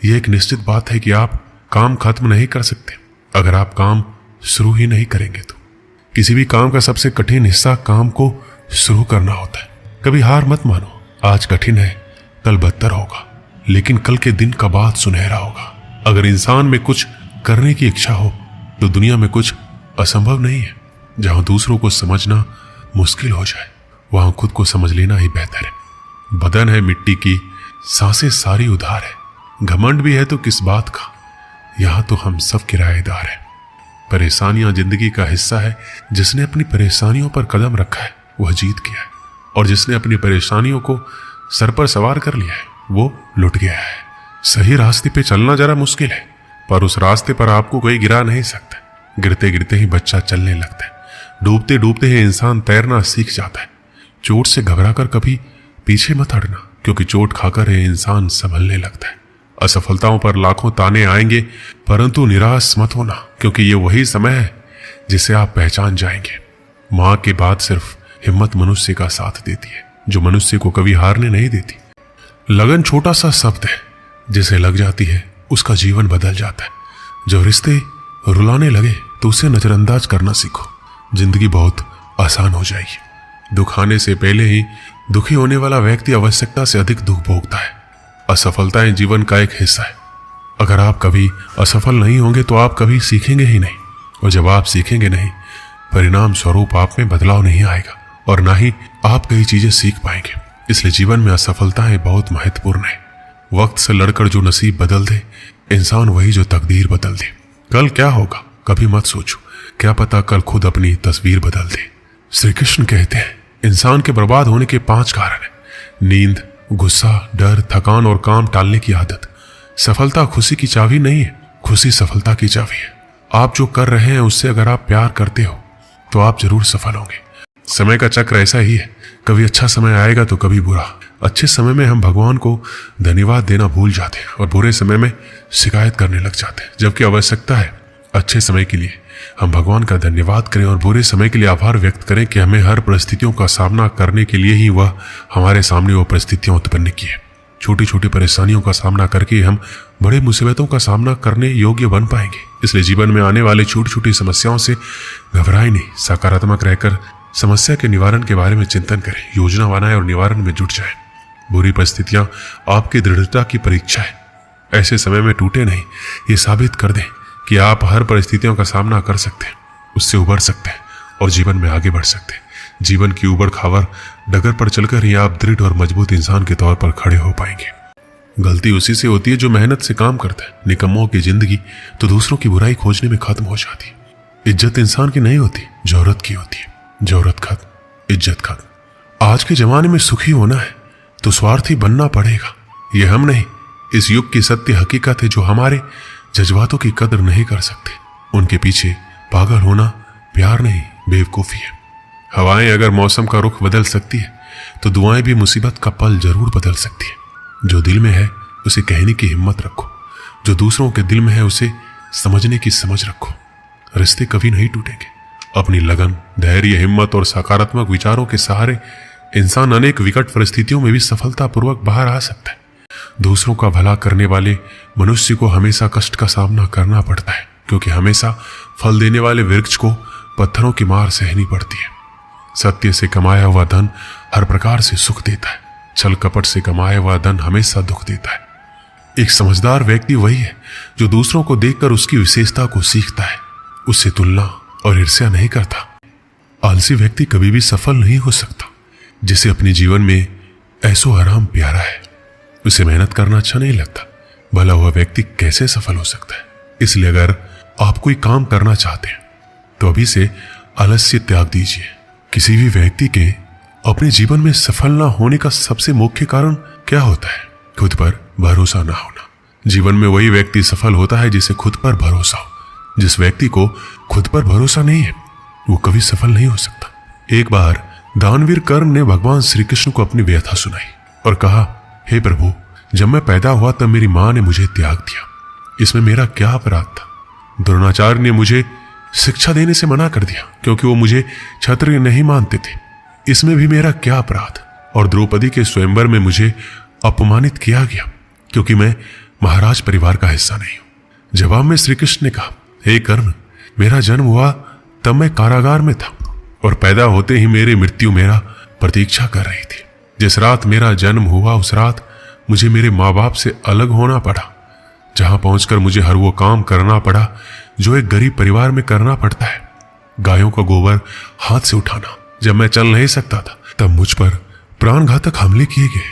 यह एक निश्चित बात है कि आप काम खत्म नहीं कर सकते अगर आप काम शुरू ही नहीं करेंगे तो। किसी भी काम का सबसे कठिन हिस्सा काम को शुरू करना होता है। कभी हार मत मानो। आज कठिन है, कल बदतर होगा, लेकिन कल के दिन का बाद सुनहरा होगा। अगर इंसान में कुछ करने की इच्छा हो तो दुनिया में कुछ असंभव नहीं है। जहां दूसरों को समझना मुश्किल हो जाए वहां खुद को समझ लेना ही बेहतर है। बदन है मिट्टी की, सांसें सारी उधार है। घमंड भी है तो किस बात का, यहां तो हम सब किराएदार हैं। परेशानियां जिंदगी का हिस्सा है। जिसने अपनी परेशानियों पर कदम रखा है वह जीत गया है, और जिसने अपनी परेशानियों को सर पर सवार कर लिया है वो लुट गया है। सही रास्ते पे चलना जरा मुश्किल है, पर उस रास्ते पर आपको कोई गिरा नहीं सकता। गिरते गिरते ही बच्चा चलने लगता है, डूबते डूबते ही इंसान तैरना सीख जाता है। चोट से घबराकर कभी पीछे मत हटना, क्योंकि चोट खाकर यह इंसान संभलने लगता है। असफलताओं पर लाखों ताने आएंगे, परंतु निराश मत होना, क्योंकि ये वही समय है जिसे आप पहचान जाएंगे। मां के बाद सिर्फ हिम्मत मनुष्य का साथ देती है, जो मनुष्य को कभी हारने नहीं देती। लगन छोटा सा शब्द है, जिसे लग जाती है उसका जीवन बदल जाता है। जो रिश्ते रुलाने लगे तो उसे नजरअंदाज करना सीखो, जिंदगी बहुत आसान हो जाएगी। दुख आने से पहले ही दुखी होने वाला व्यक्ति आवश्यकता से अधिक दुख भोगता है। असफलताएं जीवन का एक हिस्सा है। अगर आप कभी असफल नहीं होंगे तो आप कभी सीखेंगे ही नहीं, और जब आप सीखेंगे नहीं, परिणाम स्वरूप आप में बदलाव नहीं आएगा, और ना ही आप कई चीजें सीख पाएंगे। इसलिए जीवन में असफलताएं बहुत महत्वपूर्ण है। वक्त से लड़कर जो नसीब बदल दे, इंसान वही जो तकदीर बदल दे। कल क्या होगा कभी मत सोचो, क्या पता कल खुद अपनी तस्वीर बदल दे। श्री कृष्ण कहते हैं इंसान के बर्बाद होने के 5 कारण हैं: नींद, गुस्सा, डर, थकान और काम टालने की आदत। सफलता खुशी की चाबी नहीं है, खुशी सफलता की चाबी है। आप जो कर रहे हैं उससे अगर आप प्यार करते हो तो आप जरूर सफल होंगे। समय का चक्र ऐसा ही है, कभी अच्छा समय आएगा तो कभी बुरा। अच्छे समय में हम भगवान को धन्यवाद देना भूल जाते हैं और बुरे समय में शिकायत करने लग जाते हैं, जबकि आवश्यकता है अच्छे समय के लिए हम भगवान का धन्यवाद करें और बुरे समय के लिए आभार व्यक्त करें कि हमें हर परिस्थितियों का सामना करने के लिए ही वह हमारे सामने वो परिस्थितियां उत्पन्न की है। छोटी छोटी परेशानियों का सामना करके हम बड़े मुसीबतों का सामना करने योग्य बन पाएंगे। इसलिए जीवन में आने वाली छोटी छोटी समस्याओं से घबराएं नहीं, सकारात्मक रहकर समस्या के निवारण के बारे में चिंतन करें, योजना बनाएं और निवारण में जुट जाएं। बुरी परिस्थितियां आपकी दृढ़ता की परीक्षा है। ऐसे समय में टूटे नहीं, ये साबित कर दें कि आप हर परिस्थितियों का सामना कर सकते हैं, उससे उबर सकते हैं और जीवन में आगे बढ़ सकते हैं। जीवन की उबड़ खाबड़ डगर पर चलकर ही आप दृढ़ और मजबूत इंसान के तौर पर खड़े हो पाएंगे। गलती उसी से होती है जो मेहनत से काम करता है। निकम्मों की जिंदगी तो दूसरों की बुराई खोजने में खत्म हो जाती है। इज्जत इंसान की नहीं होती, जरूरत की होती है। जरूरत खत्म, इज्जत खत्म। आज के जमाने में सुखी होना है तो स्वार्थी बनना पड़ेगा। ये हम नहीं, इस युग की सत्य हकीकत है जो हमारे जज्बातों की कदर नहीं कर सकते। उनके पीछे पागल होना प्यार नहीं, बेवकूफी है। हवाएं अगर मौसम का रुख बदल सकती है तो दुआएं भी मुसीबत का पल जरूर बदल सकती है। जो दिल में है उसे कहने की हिम्मत रखो, जो दूसरों के दिल में है उसे समझने की समझ रखो। रिश्ते कभी नहीं टूटेंगे। अपनी लगन, धैर्य, हिम्मत और सकारात्मक विचारों के सहारे इंसान अनेक विकट परिस्थितियों में भी सफलतापूर्वक बाहर आ सकता है। दूसरों का भला करने वाले मनुष्य को हमेशा कष्ट का सामना करना पड़ता है, क्योंकि हमेशा फल देने वाले वृक्ष को पत्थरों की मार सहनी पड़ती है। सत्य से कमाया हुआ धन हर प्रकार से सुख देता है, छल कपट से कमाया हुआ धन हमेशा दुख देता है। एक समझदार व्यक्ति वही है जो दूसरों को देखकर उसकी विशेषता को सीखता है, उससे तुलना और ईर्ष्या नहीं करता। आलसी व्यक्ति कभी भी सफल नहीं हो सकता। जिसे अपने जीवन में ऐसो आराम प्यारा है, उसे मेहनत करना अच्छा नहीं लगता। भला हुआ व्यक्ति कैसे सफल हो सकता है? इसलिए अगर आप कोई काम करना चाहते हैं तो अभी से आलस्य त्याग दीजिए। किसी भी व्यक्ति के अपने जीवन में सफल ना होने का सबसे मुख्य कारण क्या होता है? खुद पर भरोसा ना होना। जीवन में वही व्यक्ति सफल होता है जिसे खुद पर भरोसा हो। जिस व्यक्ति को खुद पर भरोसा नहीं है वो कभी सफल नहीं हो सकता। एक बार दानवीर कर्ण ने भगवान श्री कृष्ण को अपनी व्यथा सुनाई और कहा, हे प्रभु, जब मैं पैदा हुआ तब मेरी मां ने मुझे त्याग दिया। इसमें मेरा क्या अपराध था? द्रोणाचार्य ने मुझे शिक्षा देने से मना कर दिया क्योंकि वो मुझे क्षत्रिय नहीं मानते थे। इसमें भी मेरा क्या अपराध? और द्रौपदी के स्वयंवर में मुझे अपमानित किया गया क्योंकि मैं महाराज परिवार का हिस्सा नहीं हूं। जवाब में श्री कृष्ण ने कहा, हे कर्ण, मेरा जन्म हुआ तब मैं कारागार में था और पैदा होते ही मेरी मृत्यु मेरा प्रतीक्षा कर रही थी। जिस रात मेरा जन्म हुआ उस रात मुझे मेरे माँ बाप से अलग होना पड़ा, जहां पहुंचकर मुझे हर वो काम करना पड़ा जो एक गरीब परिवार में करना पड़ता है। गायों का गोबर हाथ से उठाना। जब मैं चल नहीं सकता था तब मुझ पर प्राणघातक हमले किए गए।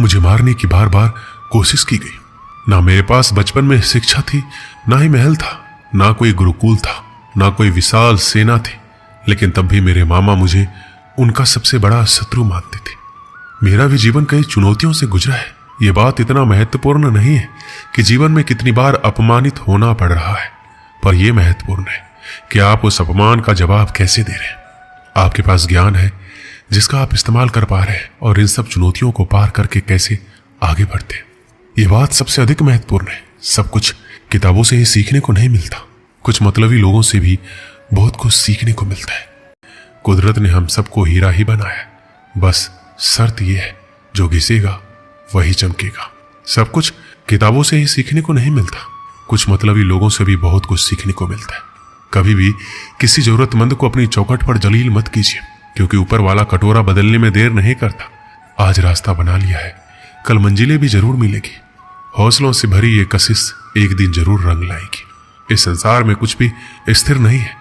मुझे मारने की बार बार कोशिश की गई। ना मेरे पास बचपन में शिक्षा थी, ना ही महल था, ना कोई गुरुकुल था, ना कोई विशाल सेना थी, लेकिन तब भी मेरे मामा मुझे उनका सबसे बड़ा शत्रु मानते थे। मेरा भी जीवन कई चुनौतियों से गुजरा है। ये बात इतना महत्वपूर्ण नहीं है कि जीवन में कितनी बार अपमानित होना पड़ रहा है, पर यह महत्वपूर्ण है कि आप उस अपमान का जवाब कैसे दे रहे हैं। आपके पास ज्ञान है जिसका आप इस्तेमाल कर पा रहे हैं और इन सब चुनौतियों को पार करके कैसे आगे बढ़ते हैं। ये बात सबसे अधिक महत्वपूर्ण है। सब कुछ किताबों से ही सीखने को नहीं मिलता, कुछ मतलबी लोगों से भी बहुत कुछ सीखने को मिलता है। कुदरत ने हम सबको हीरा ही बनाया, बस शर्त यह है जो घिसेगा वही चमकेगा। सब कुछ किताबों से ही सीखने को नहीं मिलता, कुछ मतलबी लोगों से भी बहुत कुछ सीखने को मिलता है। कभी भी किसी जरूरतमंद को अपनी चौखट पर जलील मत कीजिए, क्योंकि ऊपर वाला कटोरा बदलने में देर नहीं करता। आज रास्ता बना लिया है, कल मंजिलें भी जरूर मिलेगी। हौसलों से भरी ये कशिश एक दिन जरूर रंग लाएगी। इस संसार में कुछ भी स्थिर नहीं है,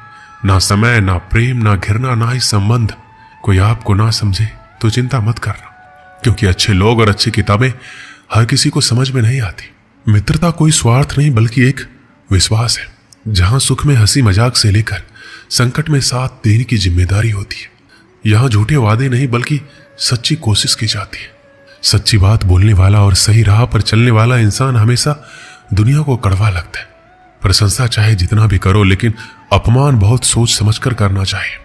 ना समय, ना प्रेम, ना घृणा, ना ही संबंध। कोई आपको ना समझे तो चिंता मत करना, क्योंकि अच्छे लोग और अच्छी किताबें हर किसी को समझ में नहीं आती। मित्रता कोई स्वार्थ नहीं बल्कि एक विश्वास है, जहां सुख में हंसी मजाक से लेकर संकट में साथ देने की जिम्मेदारी होती है। यहां झूठे वादे नहीं बल्कि सच्ची कोशिश की जाती है। सच्ची बात बोलने वाला और सही राह पर चलने वाला इंसान हमेशा दुनिया को कड़वा लगता है। प्रशंसा चाहे जितना भी करो, लेकिन अपमान बहुत सोच समझकर करना चाहिए।